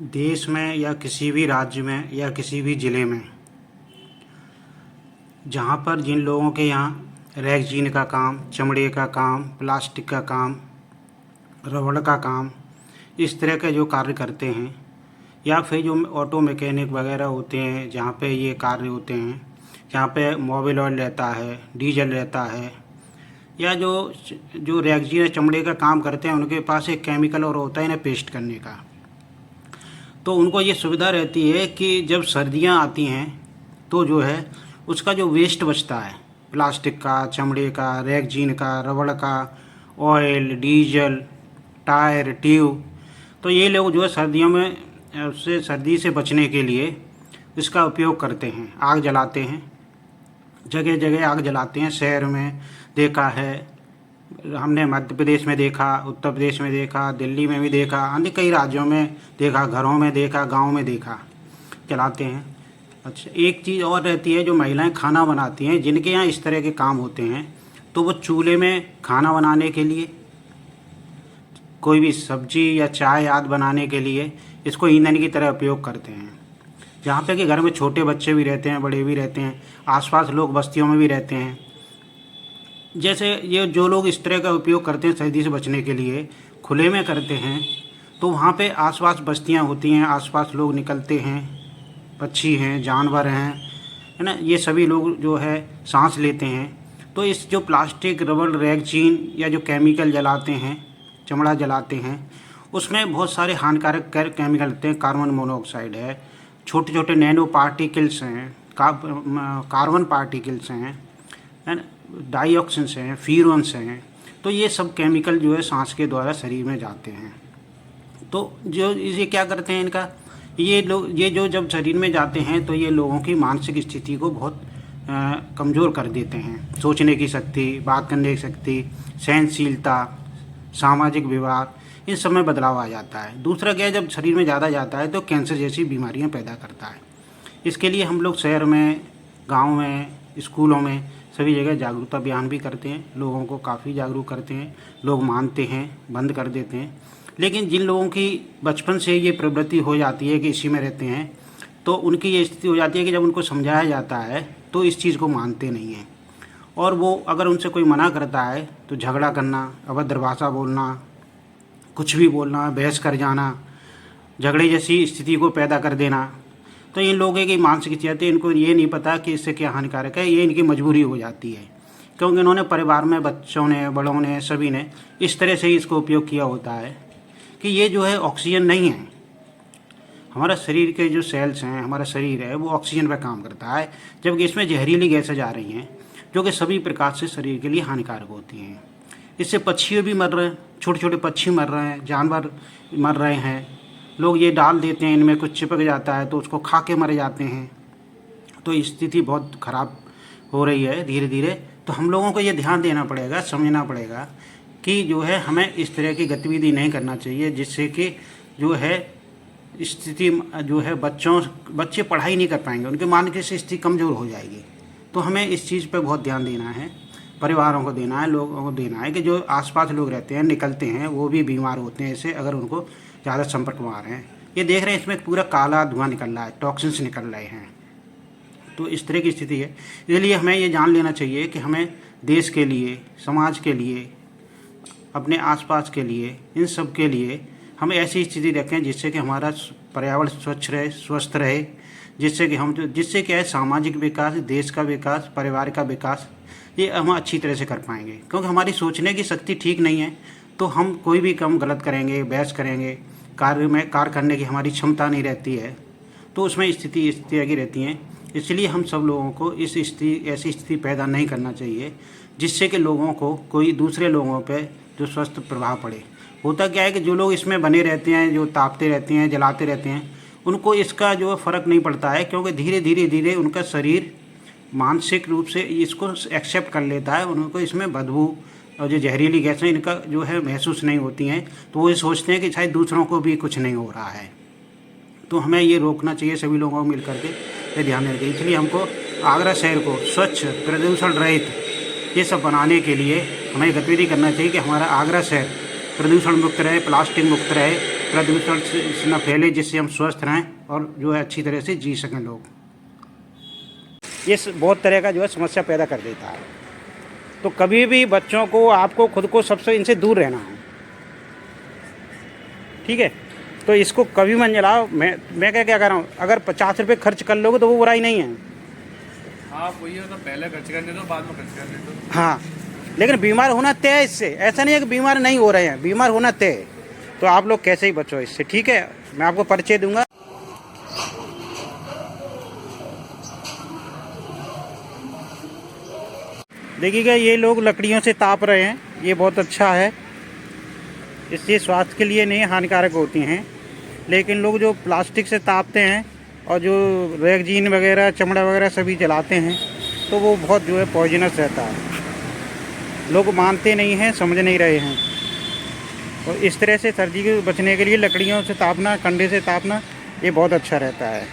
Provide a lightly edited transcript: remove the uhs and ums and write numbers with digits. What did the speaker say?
देश में या किसी भी राज्य में या किसी भी ज़िले में जहाँ पर जिन लोगों के यहाँ रैगजीन का काम, चमड़े का काम, प्लास्टिक का काम, रबड़ का काम, इस तरह के जो कार्य करते हैं, या फिर जो ऑटो मैकेनिक वगैरह होते हैं जहाँ पे ये कार्य होते हैं, जहाँ पे मोबिल ऑयल रहता है, डीजल रहता है, या जो जो रैगजीन चमड़े का काम करते हैं, उनके पास एक केमिकल और होता है इन्हें पेस्ट करने का। तो उनको ये सुविधा रहती है कि जब सर्दियाँ आती हैं तो जो है उसका जो वेस्ट बचता है, प्लास्टिक का, चमड़े का, रैगजीन का, रबड़ का, ऑयल, डीजल, टायर, ट्यूब, तो ये लोग जो है सर्दियों में उससे सर्दी से बचने के लिए इसका उपयोग करते हैं। आग जलाते हैं, जगह जगह आग जलाते हैं। शहर में देखा है हमने, मध्य प्रदेश में देखा, उत्तर प्रदेश में देखा, दिल्ली में भी देखा, अन्य कई राज्यों में देखा, घरों में देखा, गांव में देखा, जलाते हैं। अच्छा, एक चीज़ और रहती है, जो महिलाएं खाना बनाती हैं, जिनके यहाँ इस तरह के काम होते हैं, तो वो चूल्हे में खाना बनाने के लिए, कोई भी सब्जी या चाय आदि बनाने के लिए इसको ईंधन की तरह उपयोग करते हैं। जहाँ पे कि घर में छोटे बच्चे भी रहते हैं, बड़े भी रहते हैं, आसपास लोग बस्तियों में भी रहते हैं। जैसे ये जो लोग इस तरह का उपयोग करते हैं सर्दी से बचने के लिए, खुले में करते हैं, तो वहाँ पे आसपास बस्तियाँ होती हैं, आसपास लोग निकलते हैं, पक्षी हैं, जानवर हैं, है ना, ये सभी लोग जो है सांस लेते हैं। तो इस जो प्लास्टिक, रबड़, रैगजीन या जो केमिकल जलाते हैं, चमड़ा जलाते हैं, उसमें बहुत सारे हानिकारक केमिकल होते हैं। कार्बन मोनोऑक्साइड है, छोटे छोटे नैनो पार्टिकल्स हैं, कार्बन पार्टिकल्स हैं, है ना, डाइऑक्सिन्स हैं, फ्यूरॉन्स हैं। तो ये सब केमिकल जो है सांस के द्वारा शरीर में जाते हैं। तो जो ये क्या करते हैं, इनका ये लोग, ये जो जब शरीर में जाते हैं तो ये लोगों की मानसिक स्थिति को बहुत कमज़ोर कर देते हैं। सोचने की शक्ति, बात करने की शक्ति, सहनशीलता, सामाजिक व्यवहार, इन सब में बदलाव आ जाता है। दूसरा क्या है, जब शरीर में ज़्यादा जाता है तो कैंसर जैसी बीमारियां पैदा करता है। इसके लिए हम लोग शहर में, गांव में, स्कूलों में, सभी जगह जागरूकता अभियान भी करते हैं, लोगों को काफ़ी जागरूक करते हैं। लोग मानते हैं, बंद कर देते हैं। लेकिन जिन लोगों की बचपन से ये प्रवृत्ति हो जाती है कि इसी में रहते हैं, तो उनकी ये स्थिति हो जाती है कि जब उनको समझाया जाता है तो इस चीज़ को मानते नहीं हैं। और वो अगर उनसे कोई मना करता है तो झगड़ा करना, अभद्र भाषा बोलना, कुछ भी बोलना, बहस कर जाना, झगड़े जैसी स्थिति को पैदा कर देना। तो इन लोगों की मानसिक स्थिति, इनको ये नहीं पता कि इससे क्या हानिकारक है, ये इनकी मजबूरी हो जाती है, क्योंकि इन्होंने परिवार में बच्चों ने, बड़ों ने, सभी ने इस तरह से ही इसको उपयोग किया होता है कि ये जो है ऑक्सीजन नहीं है। हमारा शरीर के जो सेल्स हैं, हमारा शरीर है, वो ऑक्सीजन पर काम करता है, जबकि इसमें जहरीली गैसें जा रही हैं जो कि सभी प्रकार से शरीर के लिए हानिकारक होती हैं। इससे पक्षी भी मर रहे हैं, छोटे छोटे पक्षी मर रहे हैं, जानवर मर रहे हैं। लोग ये डाल देते हैं, इनमें कुछ चिपक जाता है तो उसको खा के मर जाते हैं। तो स्थिति बहुत ख़राब हो रही है धीरे धीरे। तो हम लोगों को ये ध्यान देना पड़ेगा, समझना पड़ेगा कि जो है हमें इस तरह की गतिविधि नहीं करना चाहिए, जिससे कि जो है स्थिति जो है बच्चे पढ़ाई नहीं कर पाएंगे, उनके मानसिक स्थिति कमज़ोर हो जाएगी। तो हमें इस चीज़ पर बहुत ध्यान देना है, परिवारों को देना है, लोगों को देना है कि जो आसपास लोग रहते हैं, निकलते हैं, वो भी बीमार होते हैं इससे, अगर उनको ज़्यादा संपर्क में आ रहे हैं। ये देख रहे हैं इसमें पूरा काला धुआं निकल रहा है, टॉक्सिन्स निकल रहे हैं। तो इस तरह की स्थिति है। इसलिए हमें ये जान लेना चाहिए कि हमें देश के लिए, समाज के लिए, अपने आसपास के लिए, इन सब के लिए हम ऐसी स्थिति रखें जिससे कि हमारा पर्यावरण स्वच्छ रहे, स्वस्थ रहे, जिससे क्या है सामाजिक विकास, देश का विकास, परिवार का विकास, ये हम अच्छी तरह से कर पाएंगे। क्योंकि हमारी सोचने की शक्ति ठीक नहीं है तो हम कोई भी काम गलत करेंगे, बहस करेंगे, कार्य करने की हमारी क्षमता नहीं रहती है, तो उसमें स्थिति इस तरह की रहती हैं। इसलिए हम सब लोगों को ऐसी स्थिति पैदा नहीं करना चाहिए जिससे कि लोगों को, कोई दूसरे लोगों पर जो स्वस्थ प्रभाव पड़े। होता क्या है कि जो लोग इसमें बने रहते हैं, जो तापते रहते हैं, जलाते रहते हैं, उनको इसका जो फ़र्क नहीं पड़ता है, क्योंकि धीरे धीरे उनका शरीर मानसिक रूप से इसको एक्सेप्ट कर लेता है। उनको इसमें बदबू और जो जहरीली गैसें इनका जो है महसूस नहीं होती हैं, तो वो ये सोचते हैं कि शायद दूसरों को भी कुछ नहीं हो रहा है। तो हमें ये रोकना चाहिए, सभी लोगों को मिल करके ये ध्यान देना चाहिए। इसलिए हमको आगरा शहर को स्वच्छ, प्रदूषण रहित ये सब बनाने के लिए हमें गतिविधि करना चाहिए कि हमारा आगरा शहर प्रदूषण मुक्त रहे, प्लास्टिक मुक्त रहे, प्रदूषण से न फैले, जिससे हम स्वस्थ रहें और जो है अच्छी तरह से जी सकें लोग। ये बहुत तरह का जो है समस्या पैदा कर देता है। तो कभी भी बच्चों को, आपको खुद को सबसे इनसे दूर रहना है, ठीक है। तो इसको कभी मत जलाओ। मैं क्या कर रहा हूँ, अगर 50 रुपये खर्च कर लोगे तो वो बुराई नहीं है। हाँ वही है, तो पहले खर्च करने दो, बाद में खर्च करने दो। हाँ, लेकिन बीमार होना तय है इससे, ऐसा नहीं है कि बीमार नहीं हो रहे हैं, बीमार होना तय है। तो आप लोग कैसे ही बचो इससे, ठीक है। मैं आपको परिचय दूंगा। देखिएगा, ये लोग लकड़ियों से ताप रहे हैं, ये बहुत अच्छा है, इससे स्वास्थ्य के लिए नहीं हानिकारक होती हैं। लेकिन लोग जो प्लास्टिक से तापते हैं और जो रेगजीन वगैरह, चमड़ा वगैरह सभी जलाते हैं, तो वो बहुत जो है पॉइजनस रहता है। लोग मानते नहीं हैं, समझ नहीं रहे हैं। और इस तरह से सर्दी के बचने के लिए लकड़ियों से तापना, कंडे से तापना, ये बहुत अच्छा रहता है।